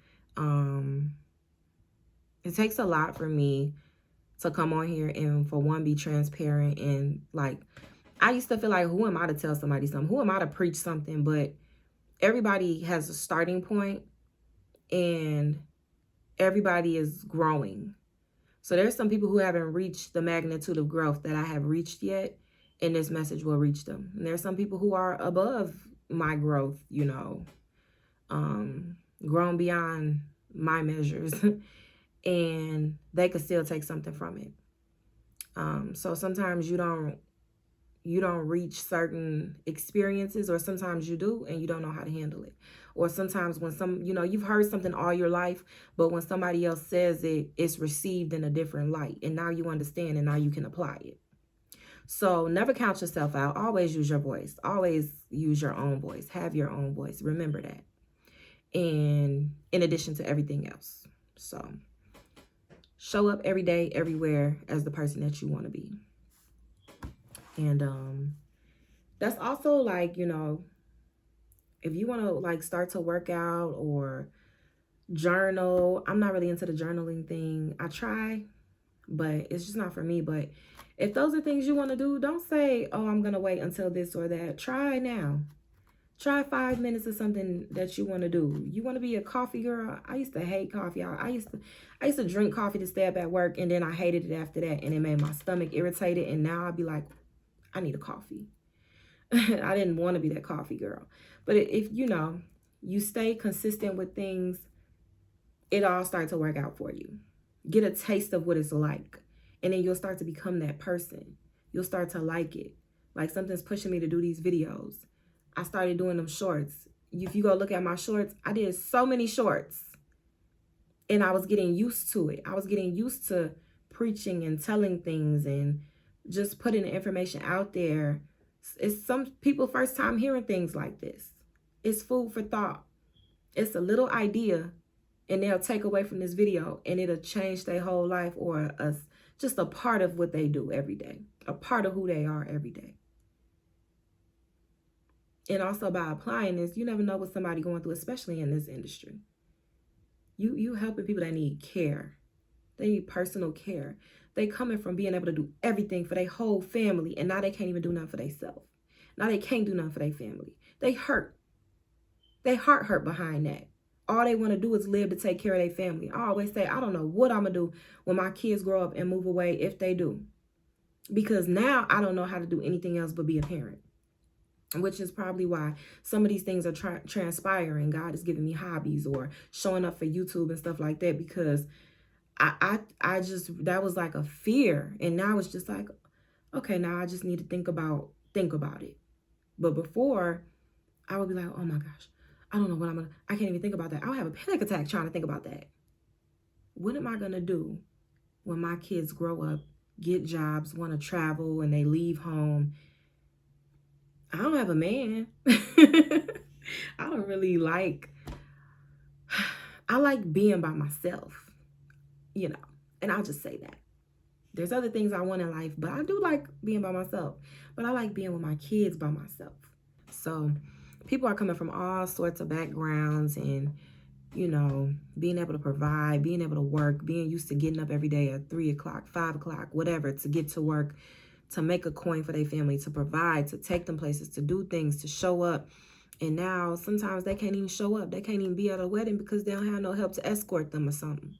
It takes a lot for me to come on here and, for one, be transparent. And I used to feel like, who am I to tell somebody something? Who am I to preach something? But everybody has a starting point and everybody is growing. So there's some people who haven't reached the magnitude of growth that I have reached yet, and this message will reach them. And there's some people who are above my growth, grown beyond my measures, and they could still take something from it. So sometimes you don't reach certain experiences, or sometimes you do and you don't know how to handle it. Or sometimes when you've heard something all your life, but when somebody else says it, it's received in a different light, and now you understand and now you can apply it. So never count yourself out. Always use your voice. Always use your own voice. Have your own voice. Remember that. And in addition to everything else. So show up every day, everywhere as the person that you want to be. And that's also if you want to start to work out or journal. I'm not really into the journaling thing. I try, but it's just not for me. But if those are things you want to do, don't say, oh, I'm going to wait until this or that. Try now. Try 5 minutes of something that you want to do. You want to be a coffee girl? I used to hate coffee. I used to drink coffee to stay up at work, and then I hated it after that, and it made my stomach irritated, and now I'd be like, I need a coffee. I didn't want to be that coffee girl. But if you stay consistent with things, it all starts to work out for you. Get a taste of what it's like, and then you'll start to become that person. You'll start to like it. Like, something's pushing me to do these videos. I started doing them shorts. If you go look at my shorts, I did so many shorts, and I was getting used to it. I was getting used to preaching and telling things and just putting the information out there. It's some people first time hearing things like this. It's food for thought. It's a little idea, and they'll take away from this video, and it'll change their whole life, or just a part of what they do every day, a part of who they are every day. And also, by applying this, you never know what somebody's going through, especially in this industry. You helping people that need care. They need personal care. They coming from being able to do everything for their whole family, and now they can't even do nothing for themselves. Now they can't do nothing for their family. They hurt. They heart hurt behind that. All they want to do is live to take care of their family. I always say, I don't know what I'm going to do when my kids grow up and move away, if they do. Because now I don't know how to do anything else but be a parent. Which is probably why some of these things are transpiring. God is giving me hobbies or showing up for YouTube and stuff like that, because I just, that was like a fear. And now it's just like, okay, now I just need to think about it. But before, I would be like, oh my gosh, I don't know what I can't even think about that. I'll have a panic attack trying to think about that. What am I going to do when my kids grow up, get jobs, want to travel, and they leave home? I don't have a man. I don't really I like being by myself, you know, and I'll just say that. There's other things I want in life, but I do like being by myself. But I like being with my kids by myself. So people are coming from all sorts of backgrounds and, you know, being able to provide, being able to work, being used to getting up every day at 3 o'clock, 5 o'clock, whatever, to get to work, to make a coin for their family, to provide, to take them places, to do things, to show up. And now sometimes they can't even show up. They can't even be at a wedding because they don't have no help to escort them or something.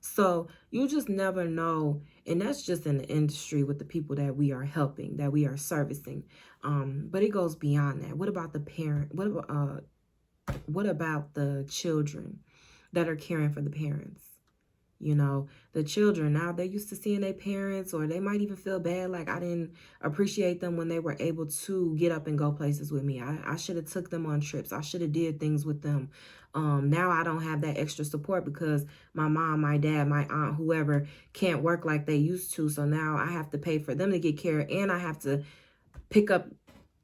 So you just never know. And that's just in the industry with the people that we are helping, that we are servicing. But it goes beyond that. What about the parent? What about the children that are caring for the parents? You know, the children, now they're used to seeing their parents, or they might even feel bad, like I didn't appreciate them when they were able to get up and go places with me. I should have took them on trips. I should have did things with them. Now I don't have that extra support because my mom, my dad, my aunt, whoever can't work like they used to. So now I have to pay for them to get care, and I have to pick up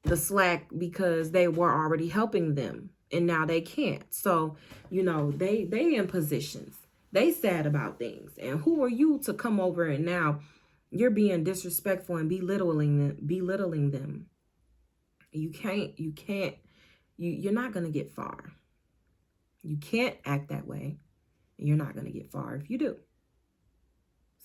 the slack because they were already helping them and now they can't. So, you know, they in positions. They sad about things. And who are you to come over and now you're being disrespectful and belittling them? You're not going to get far. You can't act that way. You're not going to get far if you do.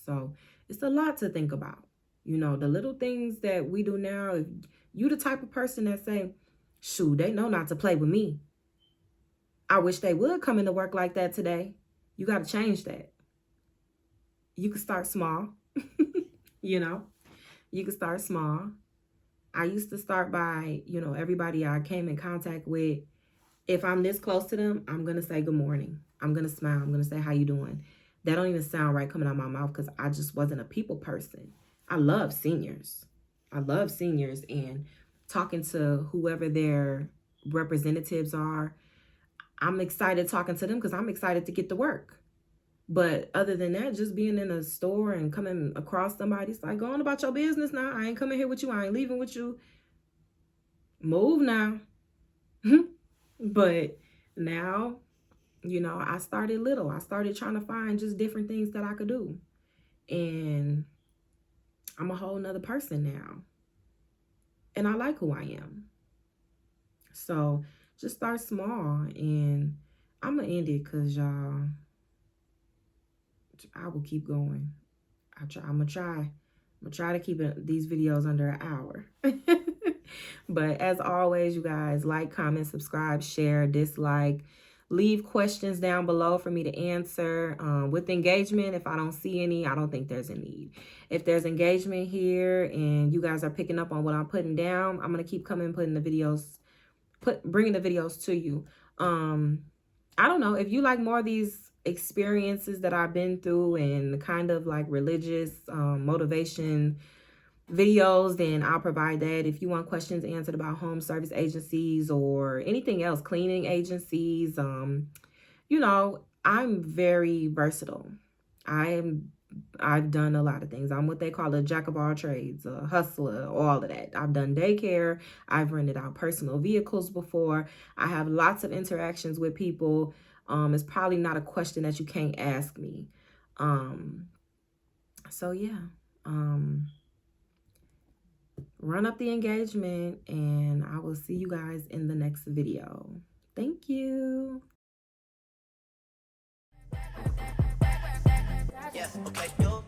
So it's a lot to think about. You know, the little things that we do now, if you the type of person that say, shoot, they know not to play with me. I wish they would come into work like that today. You got to change that. You can start small, you know, you can start small. I used to start by, you know, everybody I came in contact with, if I'm this close to them, I'm going to say good morning. I'm going to smile. I'm going to say, how you doing? That don't even sound right coming out of my mouth because I just wasn't a people person. I love seniors. And talking to whoever their representatives are, I'm excited talking to them because I'm excited to get to work. But other than that, just being in a store and coming across somebody, it's like, go on about your business now. I ain't coming here with you. I ain't leaving with you. Move now. But now, you know, I started little. I started trying to find just different things that I could do. And I'm a whole nother person now. And I like who I am. So just start small. And I'm going to end it because, y'all, I will keep going. I'm going to try to keep these videos under an hour. But as always, you guys, like, comment, subscribe, share, dislike. Leave questions down below for me to answer. With engagement, if I don't see any, I don't think there's a need. If there's engagement here and you guys are picking up on what I'm putting down, I'm going to keep coming, bringing the videos to you. I don't know if you like more of these experiences that I've been through and kind of like religious motivation videos, then I'll provide that. If you want questions answered about home service agencies or anything else, cleaning agencies, you know, I'm very versatile. I've done a lot of things. I'm what they call a jack of all trades, a hustler, all of that. I've done daycare. I've rented out personal vehicles before. I have lots of interactions with people. It's probably not a question that you can't ask me. So yeah, run up the engagement, and I will see you guys in the next video. Thank you. Yeah, okay, yo.